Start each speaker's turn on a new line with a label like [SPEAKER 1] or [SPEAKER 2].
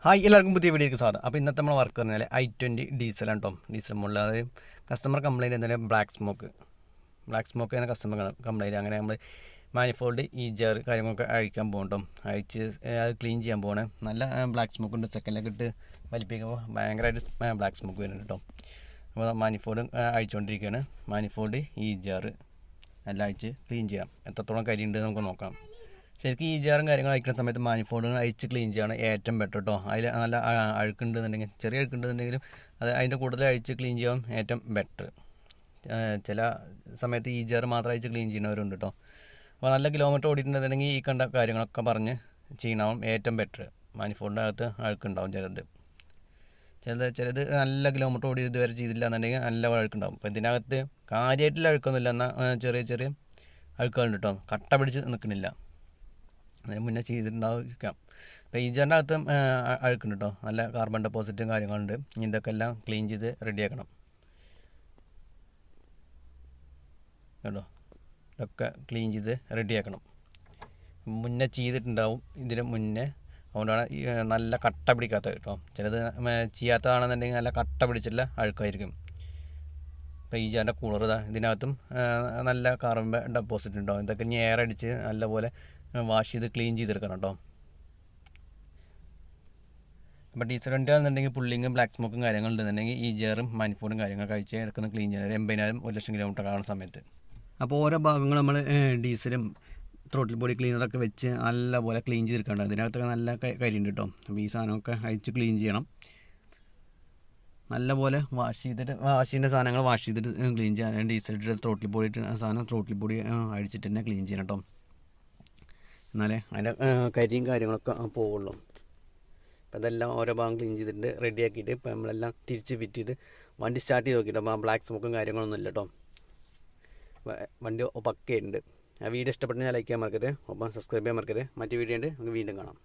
[SPEAKER 1] Hi എല്ലാവർക്കും പുതിയ വീഡിയോക്ക് സ്വാഗതം. അപ്പോൾ ഇന്നത്തെ നമ്മൾ വർക്ക് പറഞ്ഞാൽ i20 ഡീസലാണ് കേട്ടോ. ഡീസൽ മുകളിൽ അതായത് കസ്റ്റമർ കംപ്ലയിൻറ്റ് എന്തായാലും ബ്ലാക്ക് സ്മോക്ക് എന്ന കസ്റ്റമർ കംപ്ലയിൻറ്റ്. അങ്ങനെ നമ്മൾ മാനിഫോൾഡ് ജാർ കാര്യങ്ങളൊക്കെ അഴിക്കാൻ പോകും കേട്ടോ. അഴിച്ച് അത് ക്ലീൻ ചെയ്യാൻ പോകണേ. നല്ല ബ്ലാക്ക് സ്മോക്ക് ഉണ്ട്. സെക്കൻഡിലൊക്കെ ഇട്ട് വലിപ്പിക്കുമ്പോൾ ഭയങ്കരമായിട്ട് ബ്ലാക്ക് സ്മോക്ക് വരുന്നുണ്ട് കേട്ടോ. അപ്പോൾ മാനിഫോൾഡ് അഴിച്ചുകൊണ്ടിരിക്കുകയാണ്. മാനിഫോൾഡ് ജാർ എല്ലാം അഴിച്ച് ക്ലീൻ ചെയ്യാം. എത്രത്തോളം കരിയുണ്ട് നമുക്ക് നോക്കാം. ശരിക്കും ജാറും കാര്യങ്ങളും അയക്കുന്ന സമയത്ത് മാനിഫോൾഡ് അഴിച്ച് ക്ലീൻ ചെയ്യാണ് ഏറ്റവും ബെറ്റർ കേട്ടോ. അതിൽ നല്ല അഴുക്കുണ്ടെന്നുണ്ടെങ്കിൽ ചെറിയ അഴുക്കുണ്ടെന്നുണ്ടെങ്കിലും അത് അതിൻ്റെ കൂടുതൽ അഴിച്ച് ക്ലീൻ ചെയ്യാൻ ഏറ്റവും ബെറ്റർ. ചില സമയത്ത് ജാർ മാത്രം അഴിച്ച് ക്ലീൻ ചെയ്യുന്നവരുണ്ട് കേട്ടോ. അപ്പോൾ നല്ല കിലോമീറ്റർ ഓടിയിട്ടുണ്ടെന്നുണ്ടെങ്കിൽ ഈ കണ്ട കാര്യങ്ങളൊക്കെ പറഞ്ഞ് ചെയ്യണം ഏറ്റവും ബെറ്റർ. മാനിഫോൾഡിൻ്റെ അകത്ത് അഴുക്കുണ്ടാവും ചിലത് നല്ല കിലോമീറ്റർ ഓടി ഇതുവരെ ചെയ്തില്ല എന്നുണ്ടെങ്കിൽ നല്ല അഴുക്കുണ്ടാവും. അപ്പോൾ ഇതിനകത്ത് കാര്യമായിട്ടുള്ള അഴുക്കൊന്നുമില്ല, എന്നാൽ ചെറിയ അഴുക്കുകളുണ്ട് കേട്ടോ. കട്ട പിടിച്ച് നിൽക്കണില്ല. അതിന് മുന്നേ ചെയ്തിട്ടുണ്ടായിരിക്കാം. അപ്പോൾ ജാറിൻ്റെ അകത്തും അഴുക്കുണ്ട് കേട്ടോ. നല്ല കാർബൺ ഡെപ്പോസിറ്റും കാര്യങ്ങളുണ്ട്. ഇതൊക്കെ എല്ലാം ക്ലീൻ ചെയ്ത് റെഡിയാക്കണം കേട്ടോ. ഇതൊക്കെ ക്ലീൻ ചെയ്ത് റെഡിയാക്കണം. മുന്നേ ചെയ്തിട്ടുണ്ടാവും ഇതിന് മുന്നേ, അതുകൊണ്ടാണ് നല്ല കട്ട പിടിക്കാത്തത് കേട്ടോ. ചിലത് ചെയ്യാത്തതാണെന്നുണ്ടെങ്കിൽ നല്ല കട്ട പിടിച്ചുള്ള അഴുക്കായിരിക്കും. ഇപ്പോൾ ജാറിൻ്റെ കൂളർ ഇതിനകത്തും നല്ല കാർബൺ ഡെപ്പോസിറ്റ് ഉണ്ടാവും. ഇതൊക്കെ ഇനി എയർ അടിച്ച് നല്ലപോലെ വാഷ് ചെയ്ത് ക്ലീൻ ചെയ്തെടുക്കണം കേട്ടോ. അപ്പോൾ ഡീസൽ വണ്ടിയാണെന്നുണ്ടെങ്കിൽ പുള്ളിങ്ങും ബ്ലാക്ക് സ്മോക്കും കാര്യങ്ങളുണ്ടെന്നുണ്ടെങ്കിൽ ജാറും മാനിഫോൾഡും കാര്യങ്ങളൊക്കെ കഴിച്ച് എടുക്കുന്ന ക്ലീൻ ചെയ്യുന്നത് 80,000 1,00,000 കിലോമീറ്റർ ആവുന്ന സമയത്ത്. അപ്പോൾ ഓരോ ഭാഗങ്ങൾ നമ്മൾ ഡീസലും ത്രോട്ടിൽ ബോഡി ക്ലീനറൊക്കെ വെച്ച് നല്ലപോലെ ക്ലീൻ ചെയ്തെടുക്കേണ്ടത്. അതിനകത്തൊക്കെ നല്ല കരിയുണ്ട് കേട്ടോ. അപ്പോൾ ഈ സാധനമൊക്കെ അഴിച്ച് ക്ലീൻ ചെയ്യണം. നല്ലപോലെ വാഷ് ചെയ്യേണ്ട സാധനങ്ങൾ വാഷ് ചെയ്തിട്ട് ക്ലീൻ ചെയ്യാൻ. ഡീസൽ ത്രോട്ടിൽ ബോഡി സാധനം ത്രോട്ടിൽ ബോഡി അഴിച്ചിട്ട് തന്നെ ക്ലീൻ ചെയ്യണം കേട്ടോ. എന്നാലേ അതിൻ്റെ കരിയും കാര്യങ്ങളൊക്കെ പോവുള്ളൂ. അപ്പോൾ അതെല്ലാം ഓരോ ഭാഗം ക്ലീൻ ചെയ്തിട്ട് റെഡിയാക്കിയിട്ട് ഇപ്പോൾ നമ്മളെല്ലാം തിരിച്ച് ഫിറ്റ് ചെയ്ത് വണ്ടി സ്റ്റാർട്ട് ചെയ്ത് നോക്കിയിട്ട് അപ്പോൾ ബ്ലാക്ക് സ്മോക്കും കാര്യങ്ങളൊന്നും ഇല്ല കേട്ടോ. വണ്ടി പക്കയുണ്ട്. ആ വീഡിയോ ഇഷ്ടപ്പെട്ടെങ്കിൽ ലൈക്ക് ചെയ്യാൻ മറക്കരുത്. ഒപ്പം സബ്സ്ക്രൈബ് ചെയ്യാൻ മറക്കരുത്. മറ്റു വീഡിയോ ഉണ്ട്, നമുക്ക് വീണ്ടും കാണാം.